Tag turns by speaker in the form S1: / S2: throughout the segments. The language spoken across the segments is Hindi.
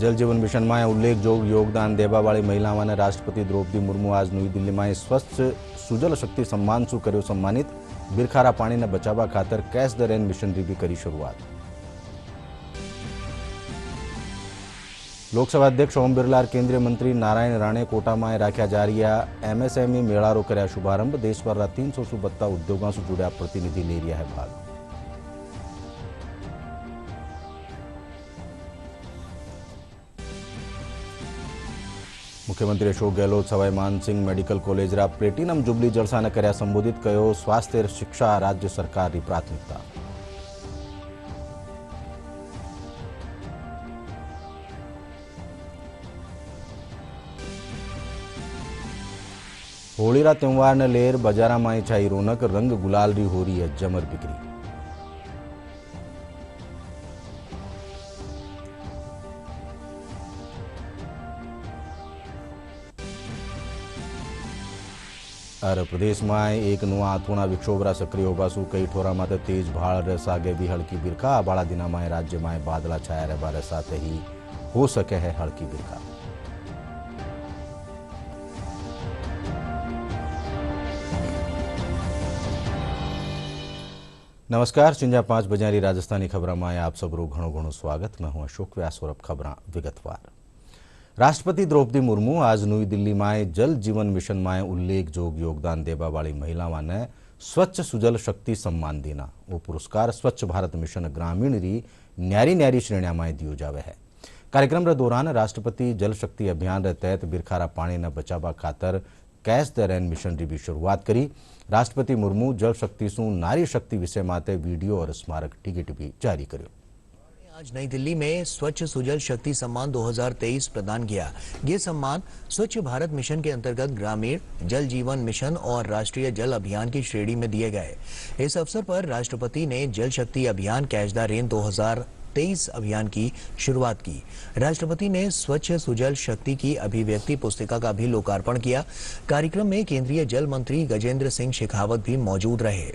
S1: जल जीवन मिशन में उल्लेखजोग योगदान देवावाળી મહિલાઓને રાષ્ટ્રપતિ દ્રૌપદી મુર્મુ आज નવી દિલ્હીમાં સ્વચ્છ સુજલ શક્તિ સન્માન શું કર્યો સન્માનિત। બિરખારા પાણીને બચાવવા ખાતર કેચ ધ રેન મિશનની બી કરી શરૂઆત। લોકસભા અધ્યક્ષ ઓમ બિરલા કેન્દ્રીય મંત્રી નારાયણ રાणे કોટામાં રાખ્યા जा रहा एमएसएमई मेळारो કર્યા શુભારંભ। देशभरના 300 से बत्ता उद्योगों से जुड़ा प्रतिनिधि ले रहा है भाग। मुख्यमंत्री Ashok Gehlot Sawai Mansingh medical college platinum jubilee जलसा ने कर्या संबोधित। कहो स्वास्थ्य शिक्षा राज्य सरकार की प्राथमिकता। होळीरा त्यौहार ने लेर बजारा में छाई रौनक। रंग गुलाल री हो रही है जमर बिक्री। और प्रदेश में एक नुआ आथोना विक्षोभरा सक्रिय होगासु। कई ठोरा में तेज भाड़ सागे भी हल्की बिरखा। आबाड़ा दिना में राज्य में बादला छाया रहवा साथ ही हो सके है हल्की बिरखा। नमस्कार, चिंजा 5 बजे राजस्थानी खबर में आप सबरू घणो घणो स्वागत। मैं हूं अशोक व्यास और अब खबर विगतवार। राष्ट्रपति द्रौपदी मुर्मू आज नई दिल्ली में जल जीवन मिशन में उल्लेखजोग योगदान देवावाળી મહિલાઓને स्वच्छ सुजल शक्ति सम्मान देना। वो पुरस्कार स्वच्छ भारत मिशन ग्रामीण री न्यारी न्यारी श्रेणियां में दियो जावे है। कार्यक्रम के दौरान राष्ट्रपति जल शक्ति अभियान के तहत बिरखारा पानी ने बचावा खातर कैच द रेन मिशन की भी शुरुआत करी। राष्ट्रपति मुर्मू जल शक्ति सु नारी शक्ति विषय माटे वीडियो और स्मारक टिकट भी जारी कर्यो।
S2: आज नई दिल्ली में स्वच्छ सुजल शक्ति सम्मान 2023 प्रदान किया। ये सम्मान स्वच्छ भारत मिशन के अंतर्गत ग्रामीण जल जीवन मिशन और राष्ट्रीय जल अभियान की श्रेणी में दिए गए। इस अवसर पर राष्ट्रपति ने जल शक्ति अभियान कैच द रेन 2023 अभियान की शुरुआत की। राष्ट्रपति ने स्वच्छ सुजल शक्ति की अभिव्यक्ति पुस्तिका का भी लोकार्पण किया। कार्यक्रम में केंद्रीय जल मंत्री गजेंद्र सिंह शेखावत भी मौजूद रहे।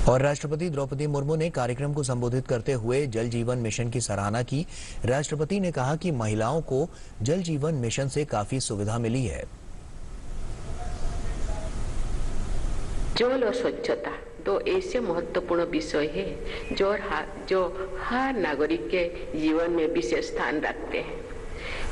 S2: और राष्ट्रपति द्रौपदी मुर्मू ने कार्यक्रम को संबोधित करते हुए जल जीवन मिशन की सराहना की। राष्ट्रपति ने कहा कि महिलाओं को जल जीवन मिशन से काफी सुविधा मिली है।
S3: जल और स्वच्छता दो ऐसे महत्वपूर्ण विषय है जो हर नागरिक के जीवन में विशेष स्थान रखते हैं।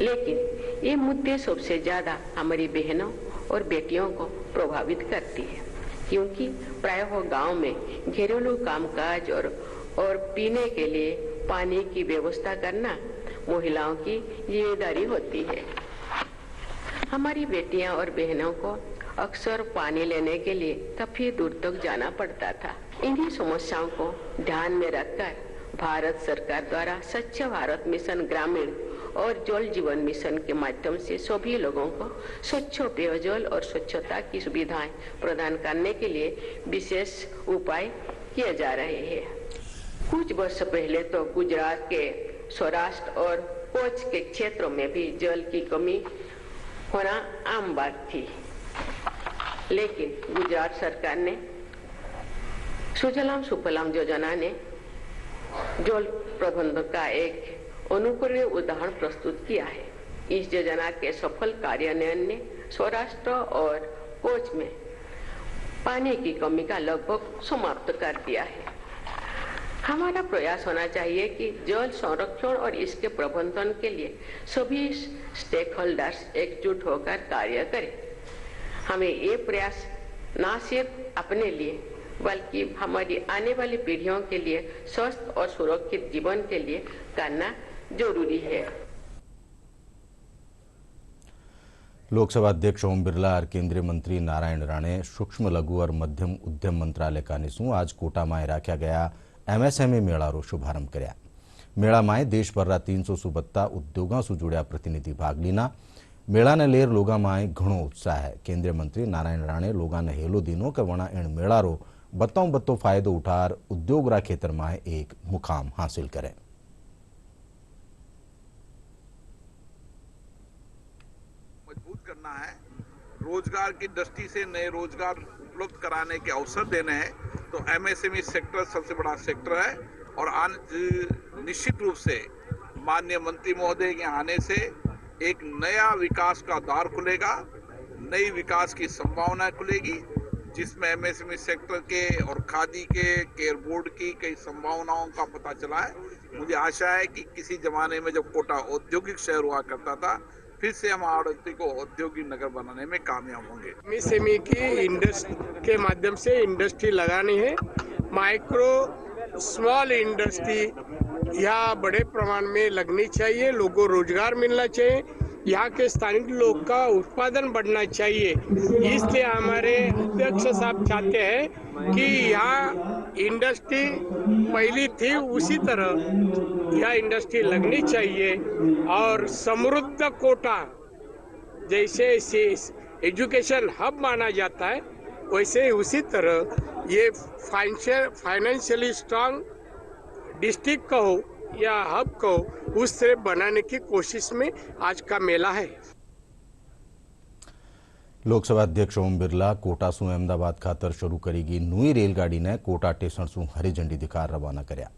S3: लेकिन ये मुद्दे सबसे ज्यादा हमारी बहनों और बेटियों को प्रभावित करती है, क्योंकि प्रायः गांव में घरेलू कामकाज और पीने के लिए पानी की व्यवस्था करना महिलाओं की जिम्मेदारी होती है। हमारी बेटियां और बहनों को अक्सर पानी लेने के लिए काफी दूर तक जाना पड़ता था। इन्हीं समस्याओं को ध्यान में रखकर भारत सरकार द्वारा स्वच्छ भारत मिशन ग्रामीण और जल जीवन मिशन के माध्यम से सभी लोगों को स्वच्छ पेयजल और स्वच्छता की सुविधाएं प्रदान करने के लिए विशेष उपाय किए जा रहे हैं। कुछ वर्ष पहले तो गुजरात के सौराष्ट्र और कच्छ के क्षेत्रों में भी जल की कमी होना आम बात थी, लेकिन गुजरात सरकार ने सुजलाम सुफलाम योजना ने जल प्रबंधन का एक अनुकरणीय उदाहरण प्रस्तुत किया है। इस योजना के सफल कार्यान्वयन ने सौराष्ट्र और कच्छ में पानी की कमी का लगभग समाप्त कर दिया है। हमारा प्रयास होना चाहिए कि जल संरक्षण और इसके प्रबंधन के लिए सभी स्टेक होल्डर्स एकजुट होकर कार्य करें। हमें ये प्रयास न सिर्फ अपने लिए बल्कि हमारी आने वाली पीढ़ियों के लिए स्वस्थ और सुरक्षित जीवन के लिए करना जरूरी है।
S1: लोकसभा अध्यक्ष ओम बिरला और केंद्रीय मंत्री नारायण राणे सूक्ष्म लघु और मध्यम उद्यम मंत्रालय का निशु आज कोटा में राख्या गया एमएसएमई मेळारो शुभारंभ कर्या। मेळा में देशभर 300 से बत्ता उद्योगों से जुड़ा प्रतिनिधि भाग लीना। मेळा ने लेर लोगा में घणो उत्साह है। केंद्रीय मंत्री नारायण राणे लोगा ने हेलो दीनो के वणा एण मेळारो बत्तों बत्तो फायदो उठार उद्योगरा खेतर में एक मुकाम हासिल करें।
S4: मजबूत करना है रोजगार की दृष्टि से नए रोजगार उपलब्ध कराने के अवसर देने हैं, तो एमएसएमई सेक्टर सबसे बड़ा सेक्टर है। और आज निश्चित रूप से माननीय मंत्री महोदय के आने से एक नया विकास का द्वार खुलेगा, नई विकास की संभावना खुलेगी, जिसमें एमएसएमई सेक्टर के और खादी के केयर बोर्ड की कई संभावनाओं का पता चला है। मुझे आशा है कि किसी जमाने में जब कोटा औद्योगिक शहर हुआ करता था, फिर से हम आड़ती को औद्योगिक नगर बनाने में कामयाब होंगे।
S5: एमएसएमई की इंडस्ट्री के माध्यम से इंडस्ट्री लगानी है। माइक्रो स्मॉल इंडस्ट्री यहाँ बड़े प्रमाण में लगनी चाहिए, लोगों को रोजगार मिलना चाहिए, यहाँ के स्थानिक लोग का उत्पादन बढ़ना चाहिए। इसलिए हमारे अध्यक्ष साहब चाहते हैं कि यहाँ इंडस्ट्री पहली थी उसी तरह यह इंडस्ट्री लगनी चाहिए। और समृद्ध कोटा जैसे एजुकेशन हब माना जाता है, वैसे उसी तरह ये फाइनेंशियली स्ट्रांग डिस्ट्रिक्ट कहो या हब को उस तरह बनाने की कोशिश में आज का मेला है।
S1: लोकसभा अध्यक्ष ओम बिरला कोटा सु अहमदाबाद खातर शुरू करेगी नई रेलगाड़ी ने कोटा स्टेशन सु हरी झंडी दिखा रवाना कर्या।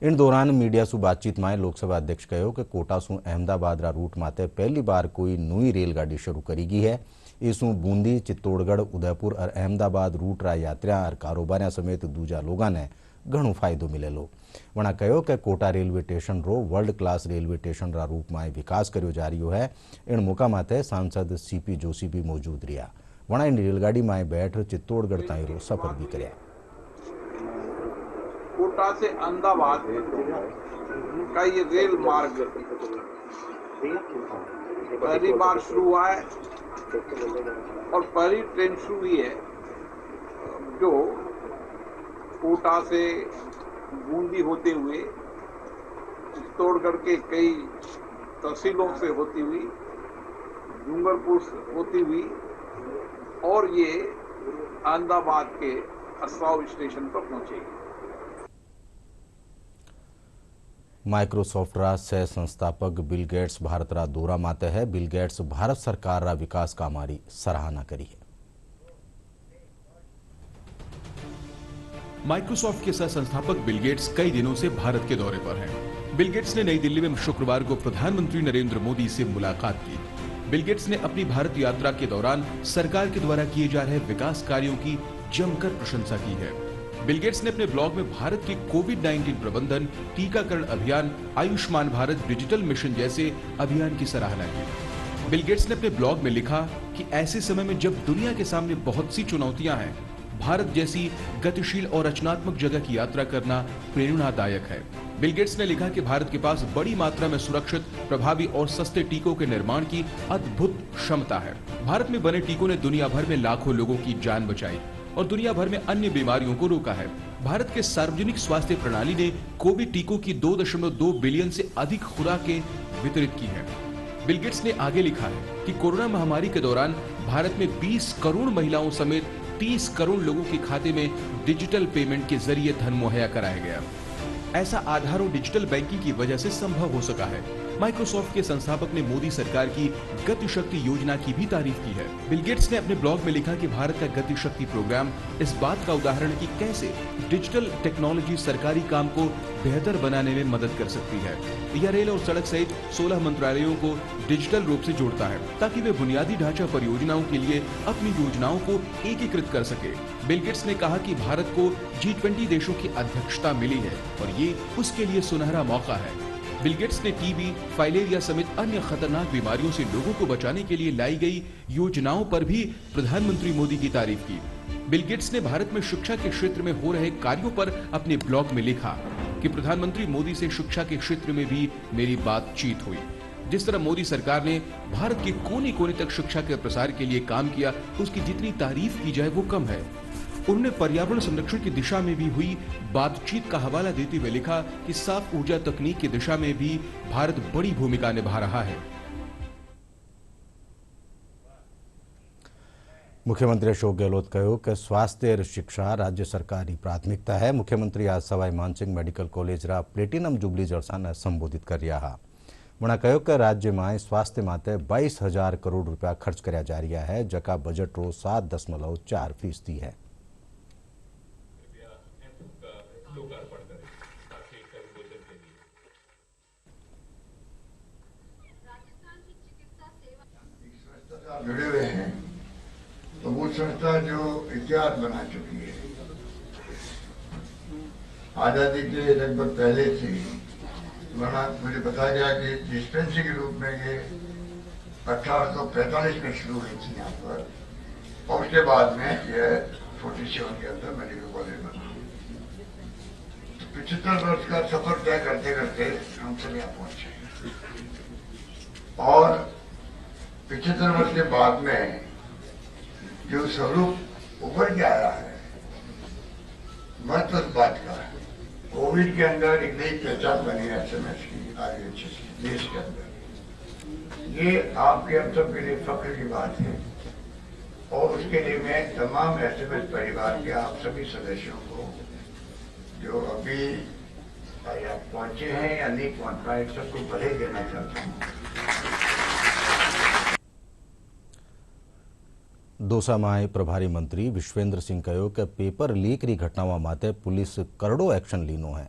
S1: इन दौरान मीडिया सु बातचीत में लोकसभा अध्यक्ष कहो कि कोटा सु अहमदाबाद रा रूट माते पहली बार कोई नई रेलगाड़ी शुरू करेगी है। इसु बूंदी, चित्तौड़गढ़, उदयपुर और अहमदाबाद रूट रा यात्रियां और कारोबारियां समेत दूजा लोगों ने घणो फायदो मिलेलो। वणा कहो कि कोटा रेलवे स्टेशन रो वर्ल्ड क्लास रेलवे स्टेशन रा रूप में विकास कर्यो जा रह्यो है। इन मौका माते सांसद सीपी जोशी भी मौजूद रहा। वणा इन रेलगाड़ी में बैठ चित्तौड़गढ़ ताई रो सफर भी कर्या।
S4: कोटा से अहमदाबाद का ये रेल मार्ग पहली बार शुरू हुआ है और पहली ट्रेन शुरू हुई है जो कोटा से बूंदी होते हुए चित्तौड़गढ़ के कई तहसीलों से होती हुई डूंगरपुर होती हुई और ये अहमदाबाद के असराव स्टेशन पर पहुंचेगी।
S1: माइक्रोसॉफ्ट रा सह संस्थापक बिल गेट्स भारत रा दौरा माते है। बिल गेट्स भारत सरकार रा विकास कामारी सराहना करी है।
S6: माइक्रोसॉफ्ट के सह संस्थापक बिल गेट्स कई दिनों से भारत के दौरे पर हैं। बिल गेट्स ने नई दिल्ली में शुक्रवार को प्रधानमंत्री नरेंद्र मोदी से मुलाकात की। बिल गेट्स ने अपनी भारत यात्रा के दौरान सरकार के द्वारा किए जा रहे विकास कार्यों की जमकर प्रशंसा की है। बिल गेट्स ने अपने ब्लॉग में भारत के कोविड-19 प्रबंधन, टीकाकरण अभियान, आयुष्मान भारत डिजिटल मिशन जैसे अभियान की सराहना की। बिल गेट्स ने अपने ब्लॉग में लिखा कि ऐसे समय में जब दुनिया के सामने बहुत सी चुनौतियां हैं, भारत जैसी गतिशील और रचनात्मक जगह की यात्रा करना प्रेरणादायक है। बिल गेट्स ने लिखा कि भारत के पास बड़ी मात्रा में सुरक्षित, प्रभावी और सस्ते टीकों के निर्माण की अद्भुत क्षमता है। भारत में बने टीकों ने दुनिया भर में लाखों लोगों की जान बचाई और दुनिया भर में अन्य बीमारियों को रोका है। भारत के सार्वजनिक स्वास्थ्य प्रणाली ने कोविड टीकों की 2.2 बिलियन से अधिक खुराकें वितरित की है। बिल गेट्स ने आगे लिखा है कि कोरोना महामारी के दौरान भारत में 20 करोड़ महिलाओं समेत 30 करोड़ लोगों के खाते में डिजिटल पेमेंट के जरिए धन मुहैया कराया गया। ऐसा आधारों डिजिटल बैंकिंग की वजह से संभव हो सका है। माइक्रोसॉफ्ट के संस्थापक ने मोदी सरकार की गति शक्ति योजना की भी तारीफ की है। बिल गेट्स ने अपने ब्लॉग में लिखा कि भारत का गति शक्ति प्रोग्राम इस बात का उदाहरण है कि कैसे डिजिटल टेक्नोलॉजी सरकारी काम को बेहतर बनाने में मदद कर सकती है। यह रेल और सड़क सहित 16 मंत्रालयों को डिजिटल रूप से जोड़ता है ताकि वे बुनियादी ढांचा परियोजनाओं के लिए अपनी योजनाओं को एकीकृत कर सके। बिल गेट्स ने कहा कि भारत को G20 देशों की अध्यक्षता मिली है और ये उसके लिए सुनहरा मौका है। बिल गेट्स ने टीबी, फाइलेरिया समेत अन्य खतरनाक बीमारियों से लोगों को बचाने के लिए लाई गई योजनाओं पर भी प्रधानमंत्री मोदी की तारीफ की। बिल गेट्स ने भारत में शिक्षा के क्षेत्र में हो रहे कार्यों पर अपने ब्लॉग में लिखा कि प्रधानमंत्री मोदी से शिक्षा के क्षेत्र में भी मेरी बातचीत हुई। जिस तरह मोदी सरकार ने भारत के कोने कोने तक शिक्षा के प्रसार के लिए काम किया, उसकी जितनी तारीफ की जाए वो कम है। उन्होंने पर्यावरण संरक्षण की दिशा में भी हुई बातचीत का हवाला देते हुए लिखा कि साफ ऊर्जा तकनीक की दिशा में भी भारत बड़ी भूमिका निभा रहा है।
S1: मुख्यमंत्री अशोक गहलोत कहो कि स्वास्थ्य और शिक्षा राज्य सरकार की प्राथमिकता है। मुख्यमंत्री आज सवाई मानसिंह मेडिकल कॉलेज रा प्लेटिनम जुबली जलसा ने संबोधित कर रहा। वणा कहो कि राज्य में स्वास्थ्य माटे 22,000 करोड़ रुपया खर्च कर्या जा रहा है, जका बजट रो 7.4% है।
S7: जुड़े हुए हैं तो वो संस्था जो इतिहास बना चुकी है, आजादी के लगभग पहले से मुझे बताया गया कि डिस्पेंसरी के रूप में ये 1845 में शुरू हुई थी यहाँ पर, और उसके बाद में यह 47 के अंदर मेडिकल कॉलेज बना। 75 वर्ष का सफर तय करते करते हम सब यहाँ पहुंचे, और 75 वर्ष के बाद में जो स्वरूप उभर के आया है, महत्व इस बात का है, कोविड के अंदर एक नई पहचान बनी है SMS की, RUHS की देश के अंदर। ये आपके हम सब के लिए फख्र की बात है, और उसके लिए मैं तमाम SMS परिवार के आप सभी सदस्यों को जो अभी या पहुंचे हैं या नहीं पहुंच पाए, सबको बधाई देना चाहता हूँ।
S1: दौसा में प्रभारी मंत्री विश्वेंद्र सिंह कहो कि पेपर लीक री घटनाओं माटे पुलिस करड़ो एक्शन लीनो है।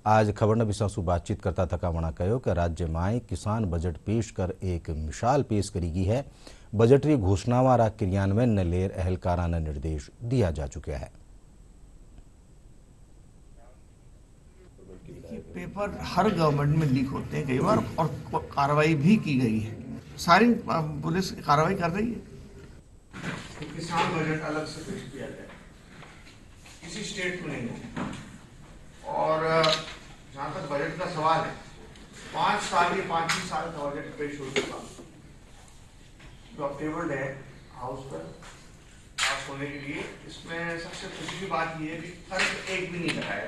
S1: आज खबर विषय बातचीत करता थका वणा कहो कि राज्य में किसान बजट पेश कर एक मिसाल पेश करी गई है। बजटरी घोषणावारा क्रियान्वयन ने लेर अहलकारा ने निर्देश दिया जा चुका है।
S8: पेपर हर गवर्नमेंट में लीक होते हैं कई बार, और कार्रवाई भी की गई है, सारी पुलिस कार्रवाई कर रही है।
S9: किसान बजट अलग से पेश किया गया, किसी स्टेट में नहीं है। और जहाँ तक बजट का सवाल है, 5 साल या 5 साल का बजट पेश हो चुका, जो टेबल्ड है हाउस पर पास होने के लिए। इसमें सबसे खुशी की बात यह है कि खर्च एक भी नहीं लगाया।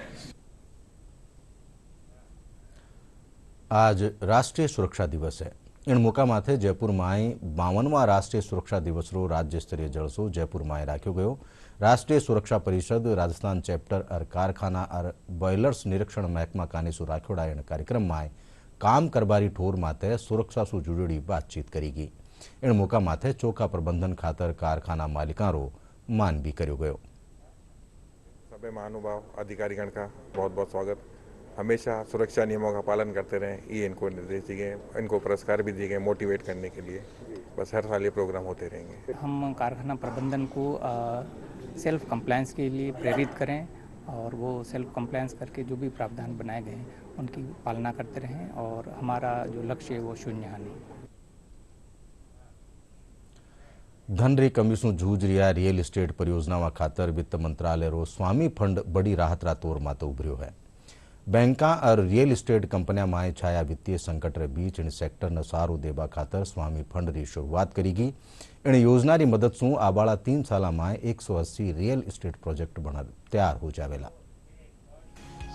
S1: आज राष्ट्रीय सुरक्षा दिवस है। इन मौका माथे जयपुर में 52वां राष्ट्रीय सुरक्षा दिवस रो राज्य स्तरीय जलसो जयपुर में राख्यो गयो। राष्ट्रीय सुरक्षा परिषद राजस्थान चैप्टर और कारखाना और बॉयलर्स निरीक्षण महकमा कानेसु राख्योड़ा इन कार्यक्रम में काम करबारी ठोर माथे सुरक्षा सु जुड़ी बातचीत करीगी। इन मौका माथे चोखा प्रबंधन खातर कारखाना मालिका रो मान भी कर्यो गयो।
S10: सभी महानुभाव अधिकारीगण का बहुत बहुत स्वागत। हमेशा सुरक्षा नियमों का पालन करते रहें, ये इनको निर्देश दिए गए, इनको पुरस्कार भी दिए गए मोटिवेट करने के लिए। बस हर साल ये प्रोग्राम होते रहेंगे।
S11: हम कारखाना प्रबंधन को सेल्फ कंप्लायंस के लिए प्रेरित करें, और वो सेल्फ कंप्लायंस करके जो भी प्रावधान बनाए गए हैं उनकी पालना करते रहें, और हमारा जो लक्ष्य है वो शून्य हानि।
S1: धन री कमी से जूझ रहा रियल एस्टेट परियोजनाओं खातर वित्त मंत्रालय रो स्वामी फंड बड़ी राहत रा तौर माते उभर्यो है। बैंका और रियल एस्टेट कंपनियां माए छाया वित्तीय संकट रे बीच इन सेक्टर ने सारू देबा खातर स्वामी फंड री शुरुआत करीगी। इन योजना री मदद से आबाड़ा 3 साल में 180 रियल एस्टेट प्रोजेक्ट बना तैयार हो जावेला।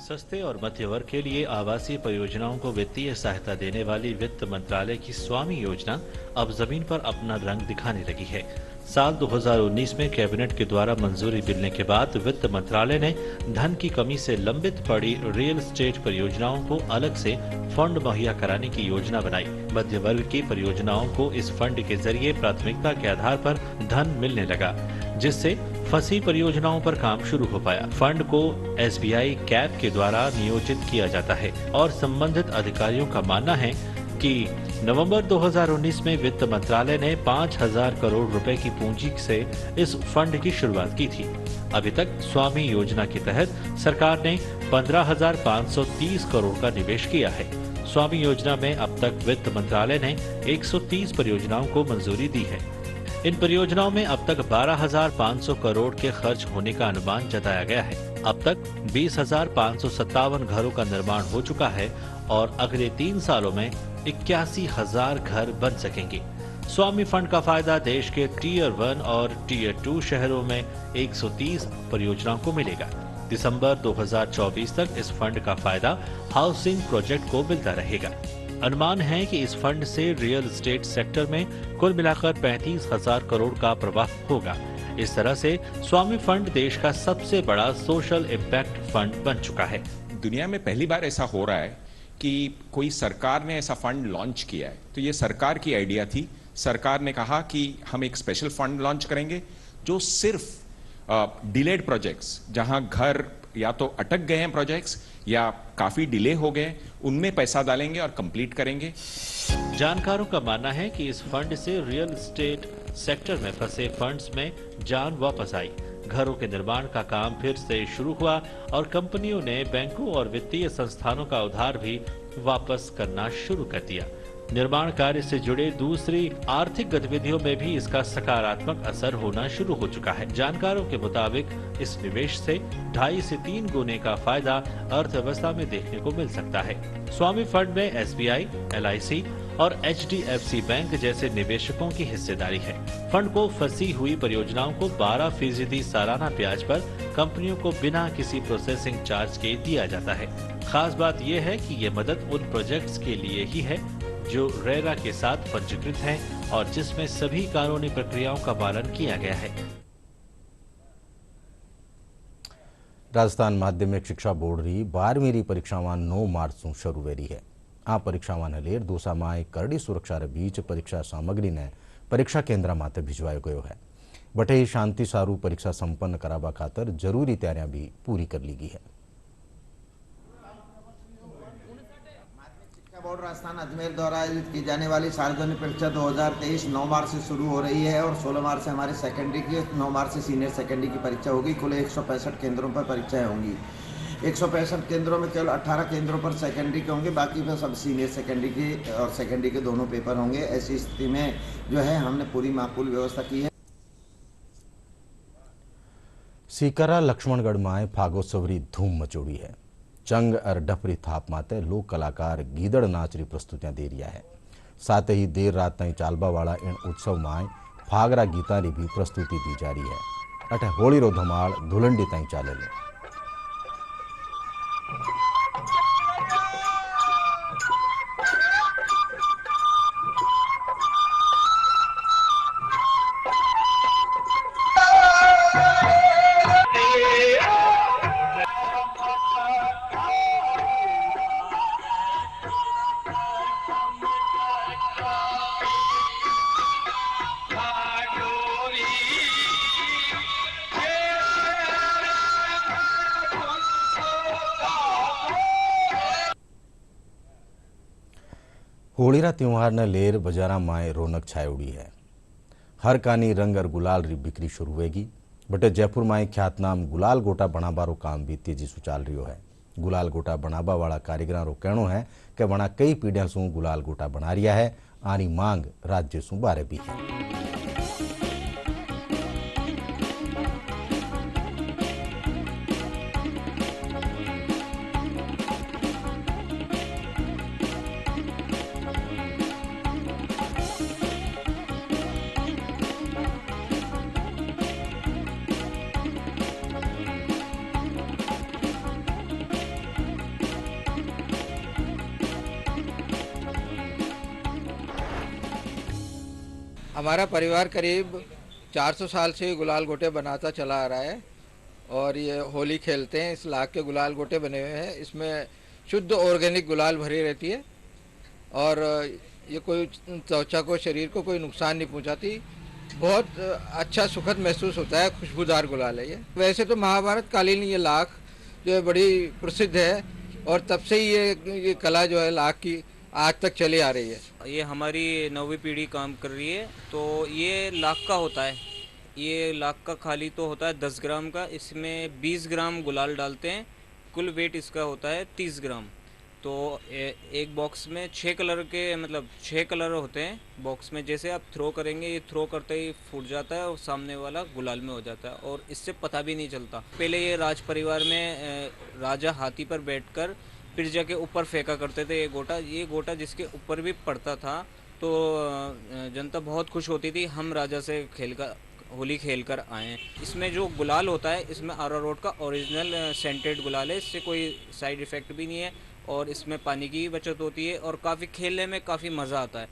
S12: सस्ते और मध्य वर्ग के लिए आवासीय परियोजनाओं को वित्तीय सहायता देने वाली वित्त मंत्रालय की स्वामी योजना अब जमीन पर अपना रंग दिखाने लगी है। साल 2019 में कैबिनेट के द्वारा मंजूरी मिलने के बाद वित्त मंत्रालय ने धन की कमी से लंबित पड़ी रियल एस्टेट परियोजनाओं को अलग से फंड मुहैया कराने की योजना बनाई। मध्य वर्ग की परियोजनाओं को इस फंड के जरिए प्राथमिकता के आधार पर धन मिलने लगा, जिससे फंसी परियोजनाओं पर काम शुरू हो पाया। फंड को SBI कैप के द्वारा नियोजित किया जाता है, और संबंधित अधिकारियों का मानना है कि नवंबर 2019 में वित्त मंत्रालय ने 5,000 करोड़ रुपए की पूंजी से इस फंड की शुरुआत की थी। अभी तक स्वामी योजना के तहत सरकार ने 15,530 करोड़ का निवेश किया है। स्वामी योजना में अब तक वित्त मंत्रालय ने 130 परियोजनाओं को मंजूरी दी है। इन परियोजनाओं में अब तक 12,500 करोड़ के खर्च होने का अनुमान जताया गया है। अब तक 20,557 घरों का निर्माण हो चुका है, और अगले 3 सालों में 81,000 घर बन सकेंगे। स्वामी फंड का फायदा देश के टीयर 1 और टीयर 2 शहरों में 130 परियोजनाओं को मिलेगा। दिसंबर 2024 तक इस फंड का फायदा हाउसिंग प्रोजेक्ट को मिलता रहेगा। अनुमान है कि इस फंड से रियल एस्टेट सेक्टर में कुल मिलाकर 35,000 करोड़ का प्रवाह होगा। इस तरह से स्वामी फंड देश का सबसे बड़ा सोशल इम्पैक्ट फंड बन चुका है।
S13: दुनिया में पहली बार ऐसा हो रहा है कि कोई सरकार ने ऐसा फंड लॉन्च किया है, तो ये सरकार की आइडिया थी। सरकार ने कहा कि हम एक स्पेशल फंड लॉन्च करेंगे जो सिर्फ डिलेड प्रोजेक्ट्स, जहां घर या तो अटक गए हैं प्रोजेक्ट्स या काफी डिले हो गए, उनमें पैसा डालेंगे और कंप्लीट करेंगे।
S12: जानकारों का मानना है कि इस फंड से रियल एस्टेट सेक्टर में फंसे फंड्स में जान वापस आई। घरों के निर्माण का काम फिर से शुरू हुआ और कंपनियों ने बैंकों और वित्तीय संस्थानों का उधार भी वापस करना शुरू कर दिया। निर्माण कार्य से जुड़े दूसरी आर्थिक गतिविधियों में भी इसका सकारात्मक असर होना शुरू हो चुका है। जानकारों के मुताबिक इस निवेश से 2.5 से 3 गुने का फायदा अर्थव्यवस्था में देखने को मिल सकता है। स्वामी फंड में SBI, LIC और HDFC बैंक जैसे निवेशकों की हिस्सेदारी है। फंड को फंसी हुई परियोजनाओं को 12% सालाना ब्याज पर कंपनियों को बिना किसी प्रोसेसिंग चार्ज के दिया जाता है। खास बात यह है कि ये मदद उन प्रोजेक्ट्स के लिए ही है जो रेरा के साथ पंजीकृत हैं और जिसमें सभी कानूनी प्रक्रियाओं का पालन किया गया है।
S1: राजस्थान माध्यमिक शिक्षा बोर्ड री 12वीं री परीक्षावां 9 मार्च से शुरू वेरी है। आ परीक्षावां लेर दोसामाए करड़ी सुरक्षा रे बीच परीक्षा सामग्री ने परीक्षा केन्द्र माते भिजवायो गयो है। बटे शांति सारू परीक्षा संपन्न करावा खातर जरूरी तैयारियां भी पूरी कर ली गई है।
S14: बोर्ड राजस्थान अजमेर द्वारा आयोजित की जाने वाली सार्वजनिक परीक्षा 2023 9 मार्च से शुरू हो रही है और 16 मार्च से हमारे सेकेंडरी की, 9 मार्च से सीनियर सेकेंडरी की परीक्षा होगी। कुल 165 केंद्रों पर परीक्षाएं होंगी। 165 केंद्रों में केवल 18 केंद्रों पर सेकेंडरी के होंगे, बाकी पर सब सीनियर सेकेंडरी के और सेकेंडरी के दोनों पेपर होंगे। ऐसी स्थिति में जो है हमने पूरी माकूल व्यवस्था की है।
S1: सीकरा लक्ष्मणगढ़ में फागोत्सव री धूम मचोड़ी है। चंग और डफरी थाप माते लोक कलाकार गीदड़ नाच री प्रस्तुतियां दे रिया है। साथ ही देर रात ताई चालबा वाला इन उत्सव में फागरा गीता री भी प्रस्तुति दी जा रही है। अटे होली रो धमाल धुलंडी ताई चाले ले। होली रा त्योहार ने लेर बाजारा में रौनक छाई उड़ी है। हर कानी रंग और गुलाल री बिक्री शुरू होगी। बटे जयपुर में ख्यातनाम गुलाल गोटा बनाबारो काम भी तेजी से चाल रही है। गुलाल गोटा बनाबा वाला कारीगरों रो कहनो है कि वणा कई पीढ़ियां सु गुलाल गोटा बना रिया है। आनी मांग राज्य सु बारे भी है।
S15: हमारा परिवार करीब 400 साल से गुलाल गोटे बनाता चला आ रहा है और ये होली खेलते हैं। इस लाख के गुलाल गोटे बने हुए हैं। इसमें शुद्ध ऑर्गेनिक गुलाल भरी रहती है और ये कोई त्वचा को, शरीर को कोई नुकसान नहीं पहुंचाती। बहुत अच्छा सुखद महसूस होता है। खुशबूदार गुलाल है ये। वैसे तो महाभारत कालीन ये लाख जो है बड़ी प्रसिद्ध है और तब से ही ये कला जो है लाख की आज तक चली आ रही है।
S16: ये हमारी 9वीं पीढ़ी काम कर रही है। तो ये लाख का होता है। ये लाख का खाली तो होता है 10 ग्राम का। इसमें 20 ग्राम गुलाल डालते हैं। कुल वेट इसका होता है 30 ग्राम। तो एक बॉक्स में 6 कलर के, मतलब 6 कलर होते हैं बॉक्स में। जैसे आप थ्रो करेंगे, ये थ्रो करते ही फूट जाता है और सामने वाला गुलाल में हो जाता है और इससे पता भी नहीं चलता। पहले ये राज परिवार में राजा हाथी पर बैठकर फिर जाके ऊपर फेंका करते थे ये गोटा जिसके ऊपर भी पड़ता था तो जनता बहुत खुश होती थी। हम राजा से होली खेलकर आए हैं। इसमें जो गुलाल होता है, इसमें अरारोट का ओरिजिनल सेंटेड गुलाल है। इससे कोई साइड इफ़ेक्ट भी नहीं है और इसमें पानी की बचत होती है और काफ़ी खेलने में काफ़ी मज़ा आता है।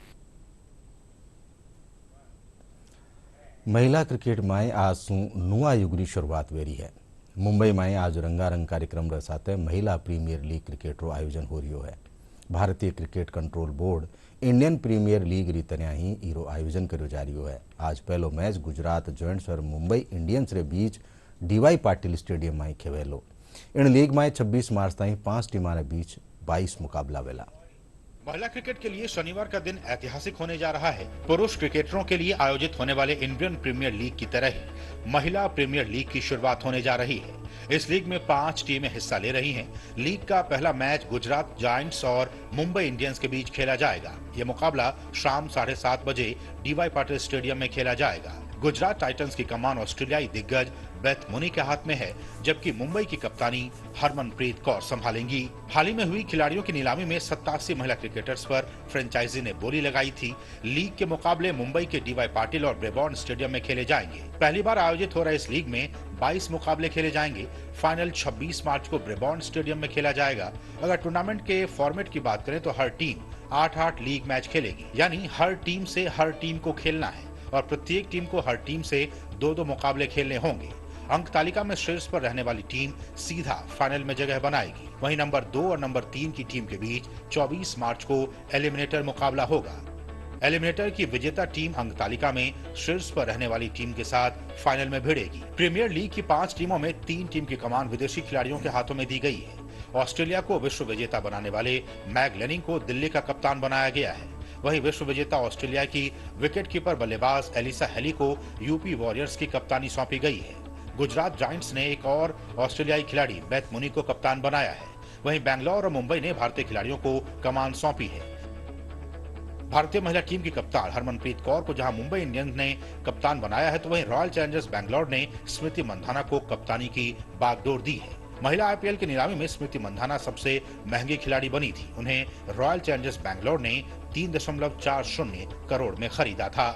S1: महिला क्रिकेट में आज नुआ युग की शुरुआत वेरी है। मुंबई में आज रंगारंग कार्यक्रम रे साथ महिला प्रीमियर लीग क्रिकेट रो आयोजन हो रही है। भारतीय cricket control board Indian Premier League रीतना ही ईरो आयोजन कर्यो जा रह्यो है। आज पहलो मैच गुजरात जॉइंट्स और मुंबई इंडियंस रे बीच डीवाई पाटिल स्टेडियम में खेवेलो। इन लीग में 26 मार्च ताईं 5 टीमां रे बीच 22 मुकाबला वेला।
S17: महिला क्रिकेट के लिए शनिवार का दिन ऐतिहासिक होने जा रहा है। पुरुष क्रिकेटरों के लिए आयोजित होने वाले इंडियन प्रीमियर लीग की तरह ही महिला प्रीमियर लीग की शुरुआत होने जा रही है। इस लीग में 5 टीमें हिस्सा ले रही हैं। लीग का पहला मैच गुजरात जायंट्स और मुंबई इंडियंस के बीच खेला जाएगा। यह मुकाबला शाम 7:30 बजे डीवाई पाटिल स्टेडियम में खेला जाएगा। गुजरात टाइटंस की कमान ऑस्ट्रेलियाई दिग्गज बेथ मुनी के हाथ में है, जबकि मुंबई की कप्तानी हरमनप्रीत कौर संभालेंगी। हाल ही में हुई खिलाड़ियों की नीलामी में 87 महिला क्रिकेटर्स पर फ्रेंचाइजी ने बोली लगाई थी। लीग के मुकाबले मुंबई के डीवाई पाटिल और ब्रेबॉर्न स्टेडियम में खेले जाएंगे। पहली बार आयोजित हो रहे इस लीग में 22 मुकाबले खेले जाएंगे। फाइनल 26 मार्च को ब्रेबॉर्न स्टेडियम में खेला जाएगा। अगर टूर्नामेंट के फॉर्मेट की बात करें तो हर टीम 8-8 लीग मैच खेलेगी, यानी हर टीम से हर टीम को खेलना है और प्रत्येक टीम को हर टीम से 2-2 मुकाबले खेलने होंगे। अंक तालिका में शीर्ष पर रहने वाली टीम सीधा फाइनल में जगह बनाएगी। वहीं नंबर 2 और नंबर 3 की टीम के बीच 24 मार्च को एलिमिनेटर मुकाबला होगा। एलिमिनेटर की विजेता टीम अंक तालिका में शीर्ष पर रहने वाली टीम के साथ फाइनल में भिड़ेगी। प्रीमियर लीग की 5 टीमों में 3 टीम की कमान विदेशी खिलाड़ियों के हाथों में दी गई है। ऑस्ट्रेलिया को विश्व विजेता बनाने वाले मैग लेनिंग को दिल्ली का कप्तान बनाया गया है। वहीं विश्व विजेता ऑस्ट्रेलिया की विकेटकीपर बल्लेबाज एलिसा हेली को यूपी वॉरियर्स की कप्तानी सौंपी गई है। गुजरात जायंट्स ने एक और ऑस्ट्रेलियाई खिलाड़ी बेथ मुनी को कप्तान बनाया है। वहीं बैंगलोर और मुंबई ने भारतीय खिलाड़ियों को कमान सौंपी है। भारतीय महिला टीम की कप्तान हरमनप्रीत कौर को जहां मुंबई इंडियंस ने कप्तान बनाया है, तो वहीं रॉयल चैलेंजर्स बैंगलोर ने स्मृति मंधाना को कप्तानी की बागडोर दी है। महिला आईपीएल की नीलामी में स्मृति मंधाना सबसे महंगी खिलाड़ी बनी थी। उन्हें रॉयल चैलेंजर्स बैंगलोर ने 3.40 करोड़ में खरीदा था।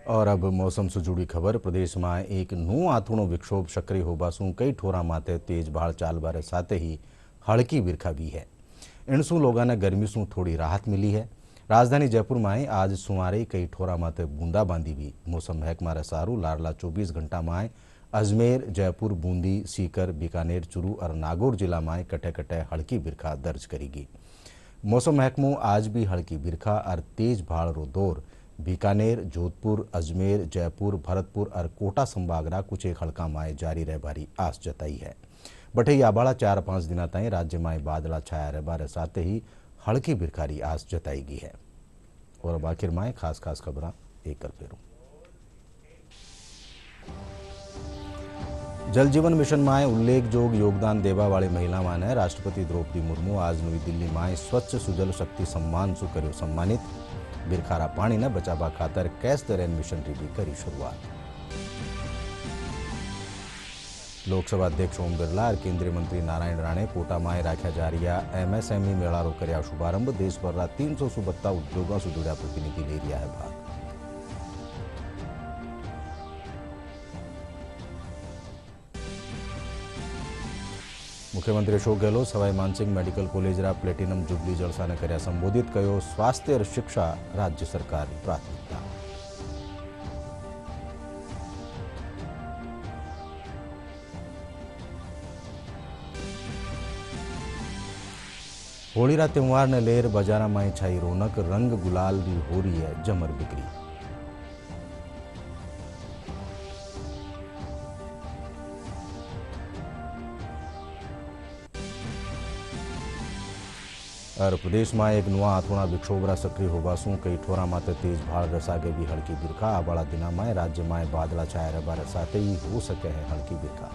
S1: और अब मौसम से जुड़ी खबर। प्रदेश में एक नू आथूणो विक्षोभ सक्रिय होबासू कई ठोरा माथे तेज भाड़ चाल बारे साथ ही हल्की बिरखा भी है। इनसू लोगों ने गर्मी से थोड़ी राहत मिली है। राजधानी जयपुर में आज सुमारे कई ठोरा माथे बूंदाबांदी भी। मौसम महकमा रे सारू लारला 24 घंटा में अजमेर, जयपुर, बूंदी, सीकर, बीकानेर, चुरू और नागौर जिला में कटे कटे हल्की बिरखा दर्ज करेगी। मौसम महकमो आज भी हल्की बिरखा और तेज भाड़ रो दौर बीकानेर, जोधपुर, अजमेर, जयपुर, भरतपुर और कोटा संभागरा कुछ एक हल्का माए जारी रहबारी आस जताई है। बटे आबाड़ा 4-5 दिन ताई राज्य में बादला छाया रहबारे साथ ही हल्की बिरखारी आस जताईगी है। और अब आखिर में खास खास खबर एक कर फेरू। जल जीवन मिशन में उल्लेखजोग योगदान देवा वाली महिला माने राष्ट्रपति द्रौपदी मुर्मू आज नई दिल्ली में स्वच्छ सुजल शक्ति सम्मान से कर्यो सम्मानित। बिरखारा पानी ने बचावा खातर कैच द रेन मिशन की भी करी शुरुआत। लोकसभा अध्यक्ष ओम बिरला और केंद्रीय मंत्री नारायण राणे कोटा में राख्या जा रहा एमएसएमई मेळारो कर्या शुभारंभ। देशभर 300 सुबत्ता उद्योगों से जुड़ा प्रतिनिधि ले रहा है भाग। मुख्यमंत्री अशोक गहलोत सवाई मानसिंह मेडिकल कॉलेज रा प्लेटिनम जुबली जलसा ने कर्या संबोधित कयो। स्वास्थ्य और शिक्षा राज्य सरकार की प्राथमिकता। होली रा त्यौहार ने लेर बाजारा में छाई रौनक। रंग गुलाल की हो रही है जमर बिक्री। और प्रदेश में एक नुआ आथोड़ा विक्षोभरा सक्रिय होबासू कई ठोरा माते तेज भाड़ रसागे भी हल्की बिरखा। आबाड़ा दिना में राज्य में बादला छाया रहबारे साथ ही हो सके है हल्की बिरखा।